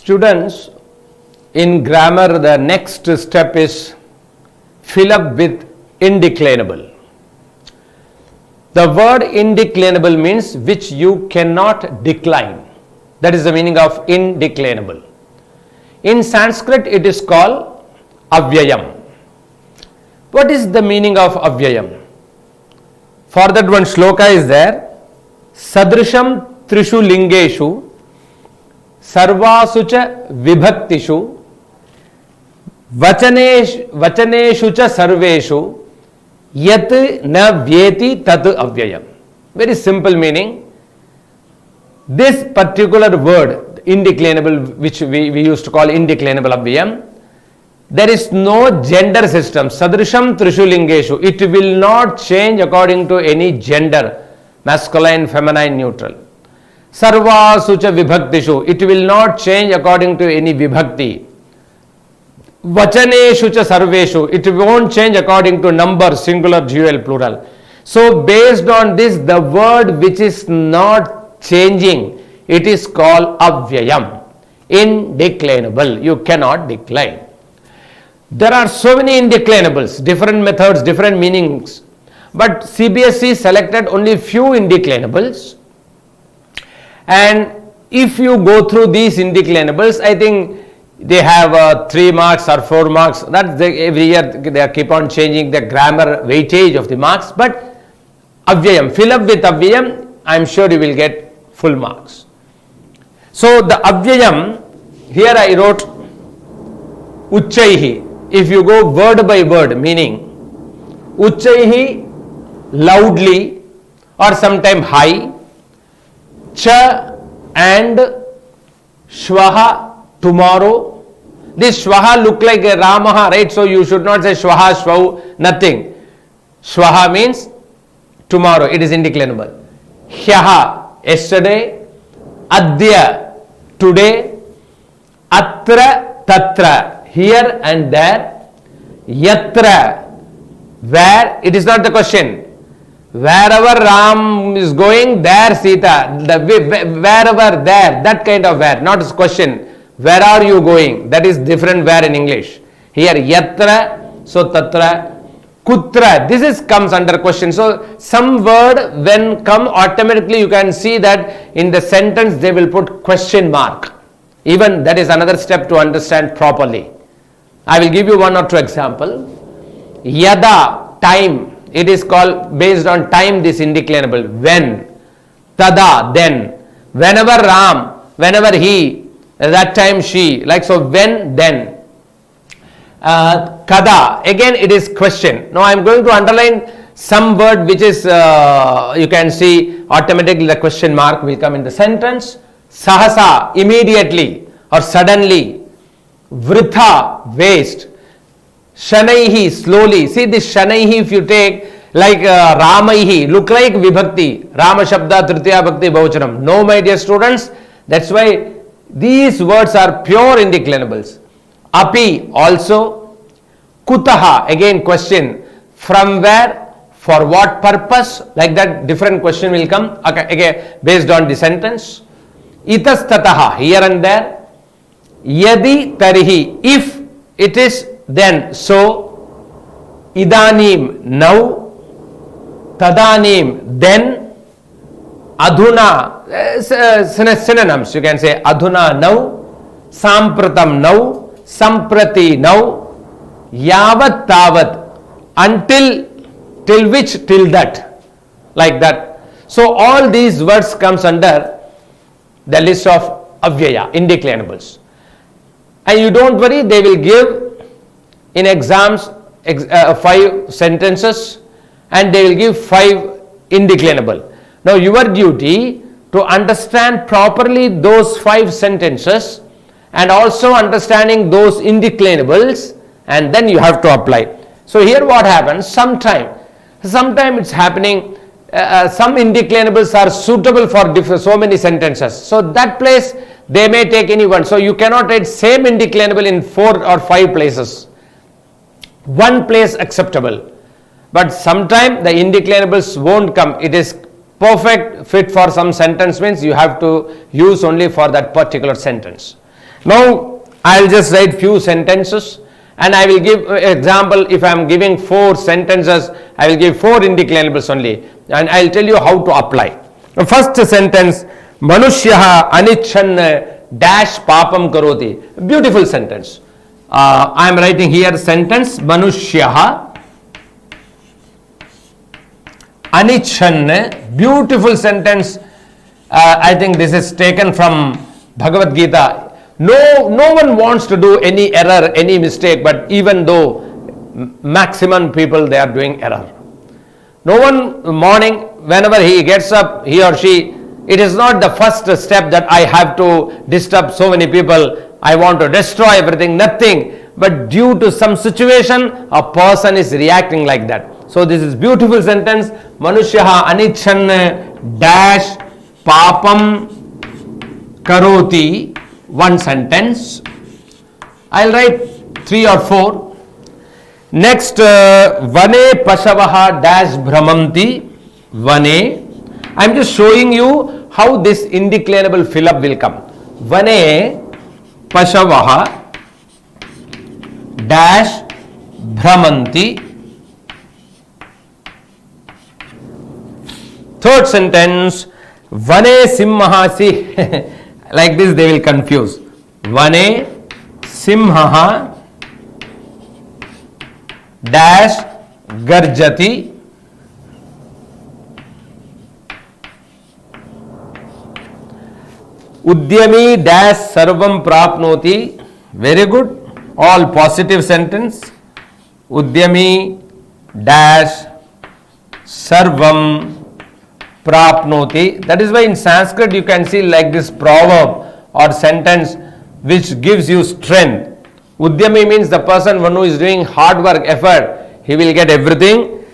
Students, in grammar, the next step is fill up with indeclinable. The word indeclinable means which you cannot decline. That is the meaning of indeclinable. In Sanskrit, it is called Avvyayam. What is the meaning of Avvyayam? For that, one shloka is there. Sadrisham trishu lingeshu sarvasu cha vibhaktishu vachaneshu cha sarveshu yat na vyeti tat avyayam. Very simple meaning. This particular word, indeclinable, which we used to call indeclinable Avvyayam, there is no gender system. Sadrisham trishu lingeshu. It will not change according to any gender, masculine, feminine, neutral. Sarvasu cha vibhaktishu. It will not change according to any vibhakti. Vachaneshu cha sarveshu. It won't change according to number, singular, dual, plural. So based on this, the word which is not changing, it is called Avvyayam. Indeclinable. You cannot decline. There are so many indeclinables, different methods, different meanings. But CBSE selected only few indeclinables. And if you go through these indeclinables, I think they have 3 marks or 4 marks. That's every year they keep on changing the grammar weightage of the marks. But Avvyayam, fill up with Avvyayam, I am sure you will get full marks. So the Avvyayam, here I wrote Uchchaihi. If you go word by word, meaning Uchchaihi, loudly or sometime high, cha and shvaha, tomorrow. This shvaha look like a ramaha, right? So you should not say shvaha, shvau, nothing. Shvaha means tomorrow, it is indeclinable. Hyaha, yesterday. Adya, today. Atra, tatra, here and there. Yatra, where, it is not the question. Wherever Ram is going, there Sita. Wherever, there, that kind of where, not a question. Where are you going? That is different where in English. Here, yatra, so tatra. Kutra, this is comes under question. So, some word when come, automatically you can see that in the sentence they will put question mark. Even that is another step to understand properly. I will give you 1 or 2 example. Yada, time. It is called based on time, this indeclinable. When. Tada, then. Whenever Ram, whenever he, that time she. Like so, when, then. Kada, again it is question. Now I am going to underline some word which is, you can see automatically the question mark will come in the sentence. Sahasa, immediately or suddenly. Vritha, waste. Shanaihi, slowly. See this Shanaihi, if you take like Ramaihi, look like Vibhakti. Rama Shabda, Tritiya Bhakti, Bhavachanam. No, my dear students, that's why these words are pure indeclinables. Api, also. Kutaha, again question. From where? For what purpose? Like that, different question will come. Okay, again, based on the sentence. Itastataha, here and there. Yadi tarihi, if it is then, so. Idanim, now. Tadanim, then. Adhuna, synonyms, you can say adhuna, now. Sampratam, now. Samprati, now. Yavat, tavat, until, till which, till that. Like that. So all these words comes under the list of Avvyaya, indeclinables. And you don't worry, they will give in exams 5 sentences and they will give 5 indeclinable. Now your duty to understand properly those 5 sentences and also understanding those indeclinables, and then you have to apply. So here what happens, sometime it's happening, some indeclinables are suitable for so many sentences. So that place they may take any one. So you cannot write same indeclinable in 4 or 5 places. One place acceptable. But sometime the indeclinables won't come. It is perfect fit for some sentence, means you have to use only for that particular sentence. Now I'll just write few sentences and I will give example. If I am giving 4 sentences, I will give 4 indeclinables only and I'll tell you how to apply. The first sentence, Manushyaha anichan dash papam karoti. Beautiful sentence. I am writing here sentence, Manushyaha anichan. Beautiful sentence. I think this is taken from Bhagavad Gita. No one wants to do any error, any mistake, but even though maximum people they are doing error. No one morning, whenever he gets up, he or she, it is not the first step that I have to disturb so many people, I want to destroy everything, nothing. But due to some situation, a person is reacting like that. So this is beautiful sentence, Manushyaha anichan dash papam karoti. One sentence. I'll write 3 or 4. Next, vane pashavaha dash brahmanti. Vane. I'm just showing you how this indeclinable fill-up will come. Vane pashavaha dash brahmanti. Third sentence, vane simhasi. Like this they will confuse. Vane simhaha dash garjati. Udyami dash sarvam prapnoti. Very good. All positive sentence. Udyami dash sarvam prapnoti. That is why in Sanskrit you can see like this proverb or sentence which gives you strength. Udyami means the person one who is doing hard work, effort, he will get everything.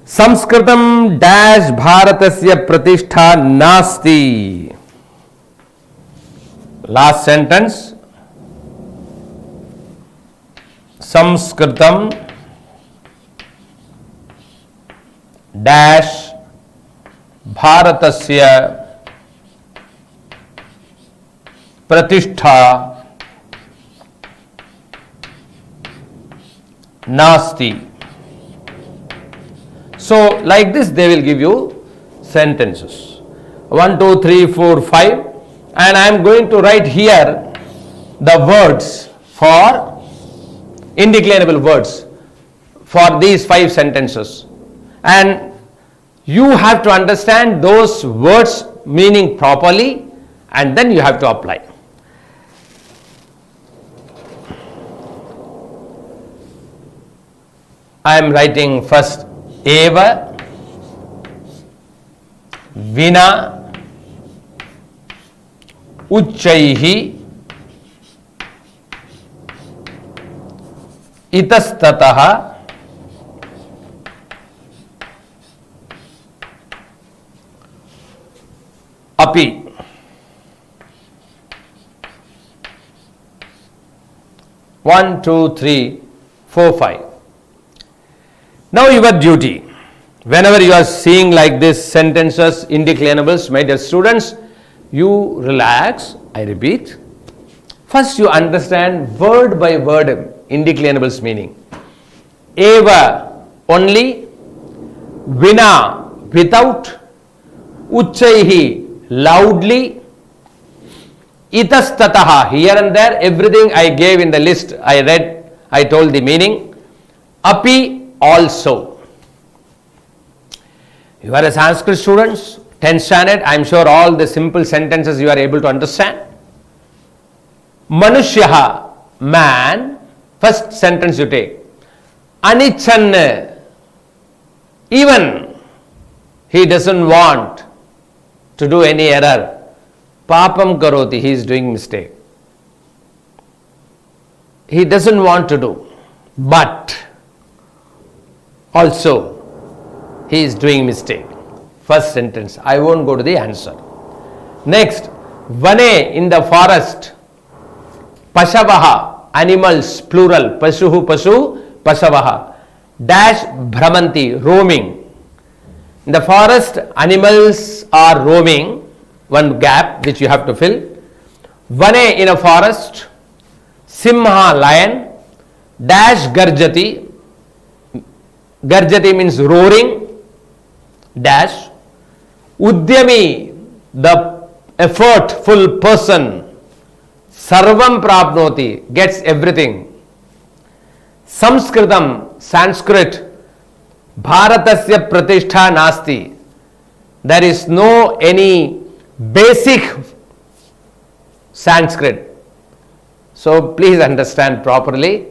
Sanskritam dash bharatasya pratishtha nasti. Last sentence. Sanskritam dash bharatasya pratishtha nasti. So like this they will give you sentences. 1, 2, 3, 4, 5 and I am going to write here the words for indeclinable words for these 5 sentences. And you have to understand those words meaning properly and then you have to apply. I am writing first eva, vina, uchchaihi, itastataha, api. One, two, three, 4, 5. Now your duty. Whenever you are seeing like this sentences, indeclinables, my dear students, you relax. I repeat. First you understand word by word indeclinables meaning. Eva only, vina without, uchchaihi loudly, itastataha here and there, everything I gave in the list, I read, I told the meaning. Api also. You are a Sanskrit students, 10th standard, I am sure all the simple sentences you are able to understand. Manushyaha, man, first sentence you take. Anichan, even he doesn't want to do any error. Papam karoti, he is doing mistake. He doesn't want to do, but also he is doing mistake. First sentence, I won't go to the answer. Next, vane, in the forest, pashavaha, animals, plural, pashuhu, pashu, pashavaha, dash bhramanti, roaming. In the forest, animals are roaming, one gap which you have to fill. Vane in a forest, Simha lion, dash garjati. Garjati means roaring, dash. Udyami, the effortful person, sarvam prapnoti, gets everything. Sanskritam, Sanskrit, bharatasya pratishtha nasti. There is no any basic Sanskrit. So please understand properly.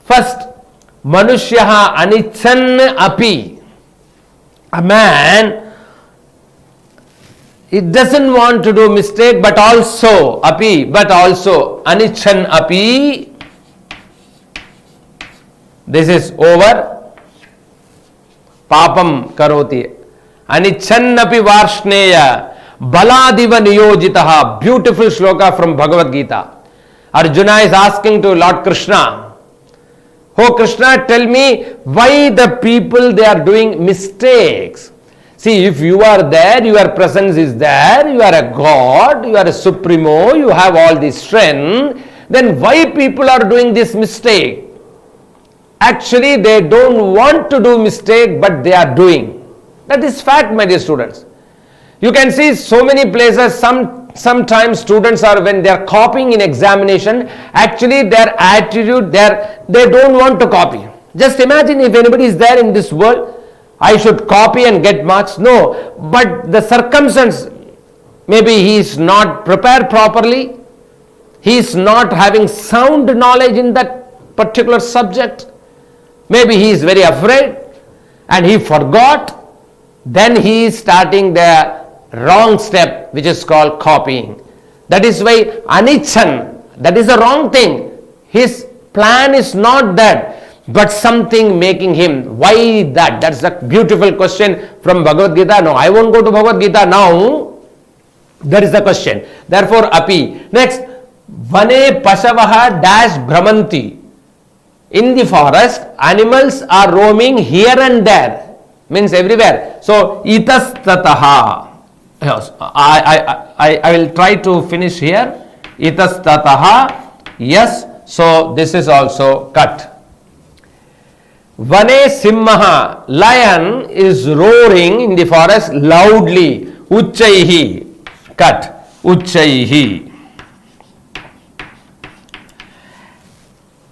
First, manushyaha anichan api. A man, he doesn't want to do mistake, but also api, but also anichan api. This is over. Papam karoti. Anichannapi varshneya baladiva niyojitaha. Beautiful shloka from Bhagavad Gita. Arjuna is asking to Lord Krishna, oh Krishna, tell me why the people they are doing mistakes. See, if you are there, your presence is there, you are a God, you are a supremo, you have all this strength, then why people are doing this mistake? Actually, they don't want to do mistake, but they are doing. That is fact, my dear students. You can see so many places, sometimes students are, when they are copying in examination, actually their attitude, they don't want to copy. Just imagine if anybody is there in this world, I should copy and get marks. No, but the circumstance, maybe he is not prepared properly, he is not having sound knowledge in that particular subject, maybe he is very afraid and he forgot, then he is starting the wrong step, which is called copying. That is why anichan, that is the wrong thing. His plan is not that, but something making him. Why that? That's a beautiful question from Bhagavad Gita. No, I won't go to Bhagavad Gita now. That is the question. Therefore, api. Next, vane pasavaha dash brahmanti. In the forest, animals are roaming here and there. Means everywhere. So, itastataha. Yes, I will try to finish here. Itastataha. Yes. So, this is also cut. Vane simha, lion is roaring in the forest loudly. Uchchaihi, cut. Uchchaihi.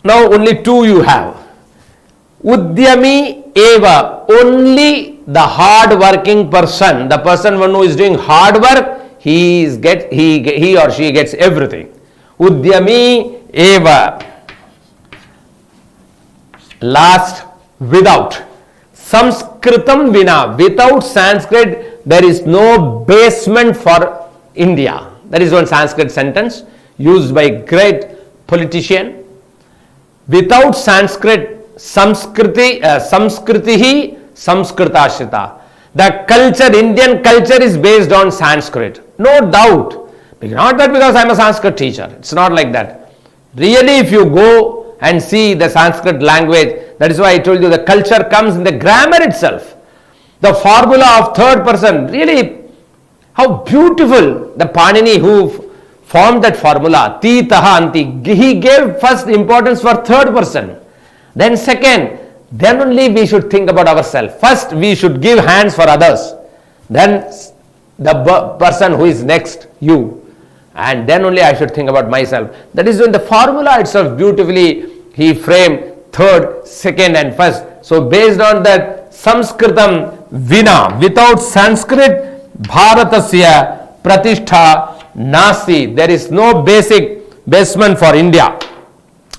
Now only two you have. Udyami eva, only the hard working person, the person one who is doing hard work, he or she gets everything. Udyami eva. Last, without. Sanskritam vina, without Sanskrit there is no basement for India. That is one Sanskrit sentence used by great politician. Without Sanskrit, samskritihi samskritashrita. The culture, Indian culture is based on Sanskrit. No doubt. Not that because I am a Sanskrit teacher. It's not like that. Really, if you go and see the Sanskrit language, that is why I told you the culture comes in the grammar itself. The formula of third person, really, how beautiful. The Panini who formed that formula, ti taha anti, he gave first importance for third person. Then second, then only we should think about ourselves. First we should give hands for others. Then the person who is next, you. And then only I should think about myself. That is when the formula itself beautifully he framed third, second and first. So based on that, Sanskritam vina, without Sanskrit, Bharatasya pratishtha nasti. There is no basic basement for India.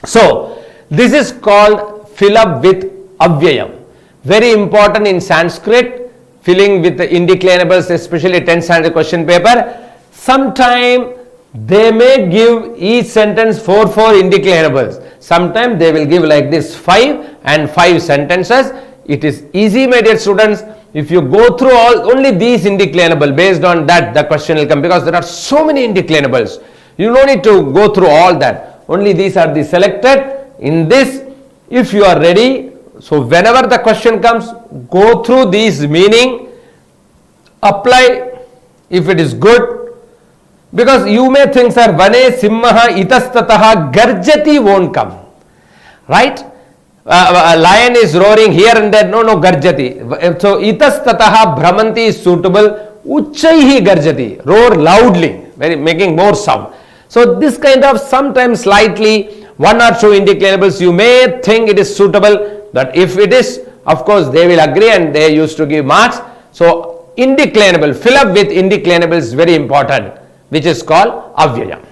So this is called fill up with Avvyayam. Very important in Sanskrit, filling with the indeclarables, especially 10th standard question paper. Sometime they may give each sentence 4 indeclarables. Sometimes they will give like this 5 and 5 sentences. It is easy, my dear students. If you go through only these indeclarable, based on that the question will come, because there are so many indeclarables. You don't need to go through all that. Only these are the selected. In this, if you are ready, so whenever the question comes, go through these meaning, apply. If it is good, Because you may think, sir, Vane Simmaha Itastataha Garjati won't come. Right? A lion is roaring here and there. No, Garjati. So Itastataha Brahmanti is suitable. Uchaihi Garjati. Roar loudly, making more sound. So this kind of sometimes slightly one or two indeclarables you may think it is suitable, but if it is, of course they will agree and they used to give marks. So indeclinable, fill up with indeclinable is very important, which is called Avvyayam.